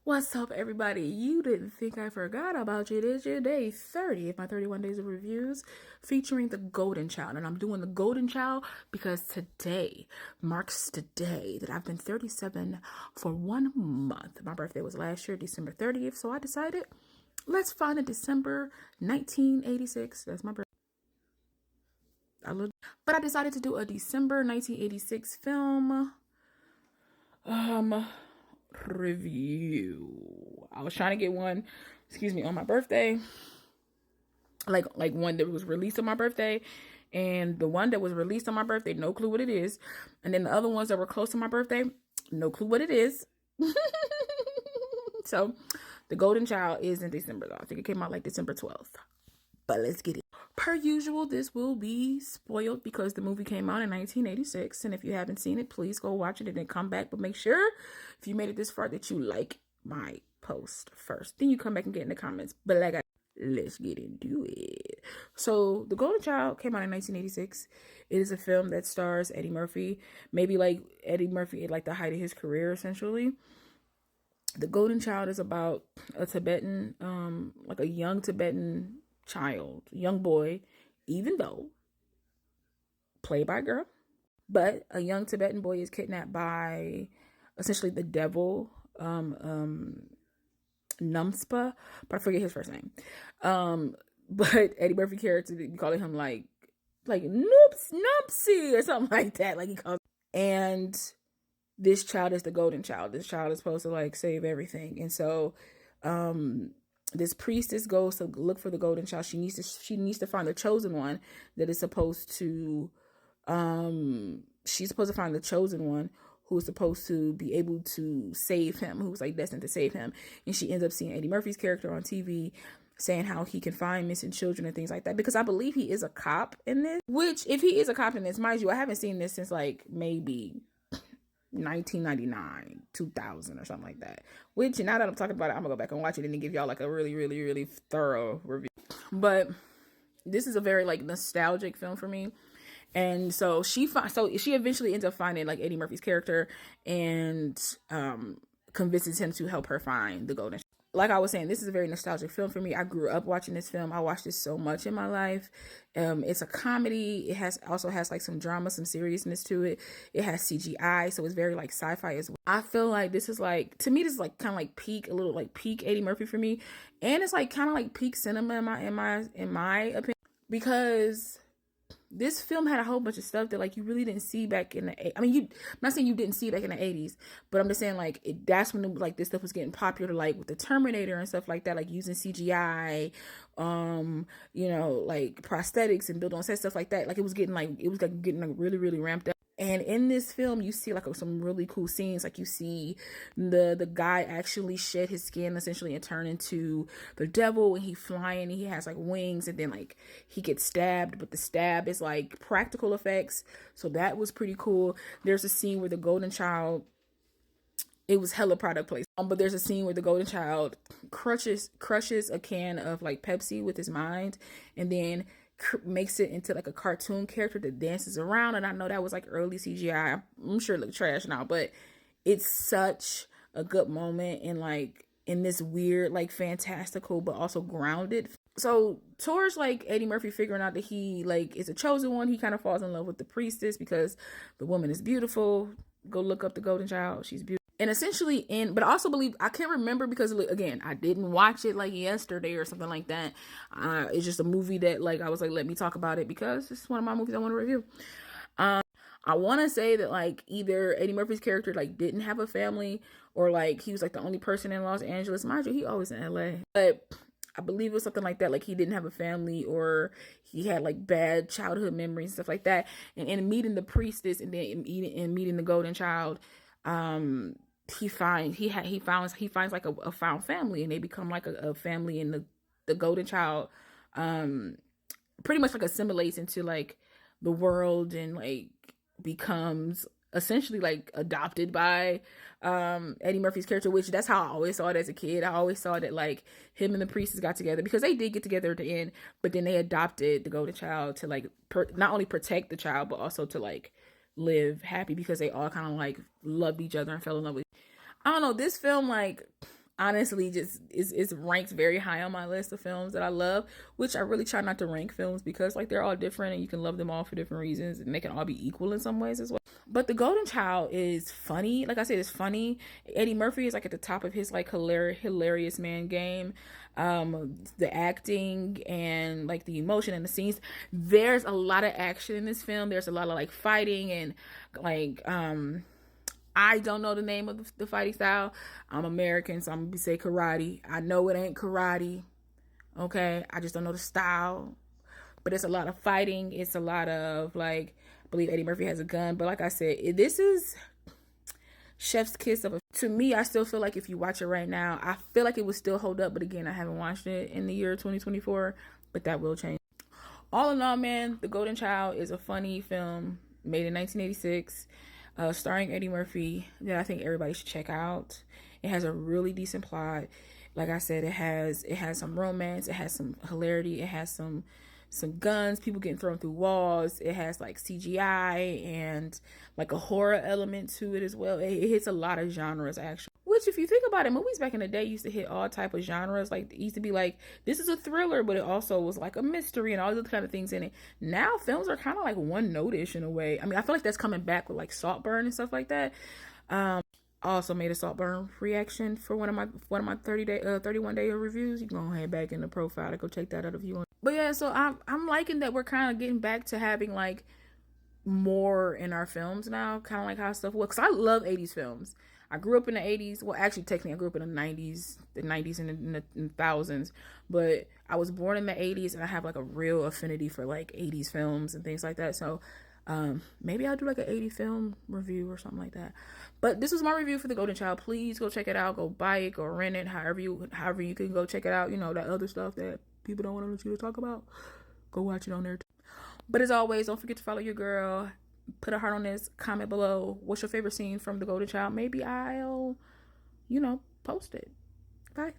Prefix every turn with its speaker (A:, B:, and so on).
A: What's up, everybody? You didn't think I forgot about you. It is your day 30 of my 31 days of reviews featuring the Golden Child. And I'm doing the Golden Child because today marks the day that I've been 37 for 1 month. My birthday was last year, December 30th. So I decided, let's find a December 1986. That's my birthday. But I decided to do a December 1986 film review. I was trying to get one, on my birthday, like one that was released on my birthday, and the one that was released on my birthday, no clue what it is, and then the other ones that were close to my birthday, no clue what it is. So the Golden Child is in December though. I think it came out like December 12th. But let's get it. Per usual, this will be spoiled because the movie came out in 1986. And if you haven't seen it, please go watch it and then come back. But make sure, if you made it this far, that you like my post first. Then you come back and get in the comments. But let's get into it. So, The Golden Child came out in 1986. It is a film that stars Eddie Murphy. Maybe like Eddie Murphy at like the height of his career, essentially. The Golden Child is about a Tibetan, like a young Tibetan child, young boy, even though played by a girl, but a young Tibetan boy is kidnapped by essentially the devil, Numspa, but I forget his first name. But Eddie Murphy character, we calling him like Numpsy or something like that. Like he calls, and this child is the Golden Child. This child is supposed to like save everything, and so this priestess goes to look for the Golden Child. She needs to find the chosen one that is supposed to she's supposed to find the chosen one who's supposed to be able to save him, who's like destined to save him. And she ends up seeing Eddie Murphy's character on TV saying how he can find missing children and things like that, because I believe he is a cop in this, which if he is a cop in this, mind you, I haven't seen this since like maybe 1999, 2000 or something like that, which now that I'm talking about it, I'm gonna go back and watch it and then give y'all like a really thorough review. But this is a very like nostalgic film for me. And so she eventually ends up finding like Eddie Murphy's character and convinces him to help her find the Golden Child. Like I was saying, this is a very nostalgic film for me. I grew up watching this film. I watched this so much in my life. It's a comedy. It also has like some drama, some seriousness to it. It has CGI, so it's very like sci-fi as well. I feel like this is like, to me, this is like kind of like peak Eddie Murphy for me, and it's like kind of like peak cinema in my opinion, because this film had a whole bunch of stuff that like you really didn't see back in the, I'm not saying you didn't see it back in the 80s, but I'm just saying like that's when like this stuff was getting popular, like with the Terminator and stuff like that, like using CGI, like prosthetics and build on set, stuff like that. Like it was getting really ramped up. And in this film, you see like some really cool scenes. Like you see the guy actually shed his skin essentially and turn into the devil, and he's flying and he has like wings, and then like he gets stabbed, but the stab is like practical effects. So that was pretty cool. There's a scene where the Golden Child, it was hella product placement, but there's a scene where the Golden Child crushes a can of like Pepsi with his mind, and then makes it into like a cartoon character that dances around. And I know that was like early CGI. I'm sure it looked trash now, but it's such a good moment in like in this weird like fantastical but also grounded. So towards like Eddie Murphy figuring out that he like is a chosen one, he kind of falls in love with the priestess because the woman is beautiful. Go look up the Golden Child. She's beautiful. And essentially but I also believe, I can't remember because again, I didn't watch it like yesterday or something like that. It's just a movie that like, I was like, let me talk about it because it's one of my movies I want to review. I want to say that like either Eddie Murphy's character like didn't have a family, or like he was like the only person in Los Angeles. Mind you, he always in LA. But I believe it was something like that. Like he didn't have a family, or he had like bad childhood memories and stuff like that. And in meeting the priestess and then meeting the Golden Child, he finds like a found family, and they become like a family, and the Golden Child pretty much like assimilates into like the world and like becomes essentially like adopted by Eddie Murphy's character, which that's how I always saw it as a kid. I always saw that like him and the priestess got together because they did get together at the end, but then they adopted the Golden Child to like not only protect the child but also to like live happy because they all kind of like loved each other and fell in love with. I don't know, this film, like honestly just is ranked very high on my list of films that I love, which I really try not to rank films because like they're all different and you can love them all for different reasons and they can all be equal in some ways as well. But The Golden Child is funny. Like I said, it's funny. Eddie Murphy is like at the top of his like hilarious man game. The acting and like the emotion and the scenes. There's a lot of action in this film. There's a lot of like fighting and like I don't know the name of the fighting style. I'm American, so I'm gonna say karate. I know it ain't karate. Okay, I just don't know the style. But it's a lot of fighting. It's a lot of like, I believe Eddie Murphy has a gun. But like I said, this is chef's kiss of a. To me, I still feel like if you watch it right now, I feel like it would still hold up. But again, I haven't watched it in the year 2024, but that will change. All in all, man, The Golden Child is a funny film made in 1986, starring Eddie Murphy, that I think everybody should check out. It has a really decent plot. Like I said, it has some romance, it has some hilarity, it has some guns, people getting thrown through walls. It has like CGI and like a horror element to it as well. It hits a lot of genres actually. Which, if you think about it, movies back in the day used to hit all type of genres. Like it used to be like, this is a thriller, but it also was like a mystery and all those kind of things in it. Now films are kind of like one note-ish in a way. I mean, I feel like that's coming back with like Saltburn and stuff like that. I also made a Saltburn reaction for one of my 31 day reviews. You can go head back in the profile to go check that out if you want. But yeah, so I'm liking that we're kind of getting back to having like more in our films now, kind of like how stuff was. Cause I love 80s films. I grew up in the 80s. Well, actually, technically, I grew up in the 90s and the thousands. But I was born in the 80s, and I have like a real affinity for like 80s films and things like that. So maybe I'll do like an 80 film review or something like that. But this was my review for The Golden Child. Please go check it out. Go buy it. Go rent it. However you can go check it out. You know, that other stuff that people don't want you to talk about. Go watch it on there. But as always, don't forget to follow your girl. Put a heart on this. Comment below. What's your favorite scene from The Golden Child? Maybe I'll, post it. Bye.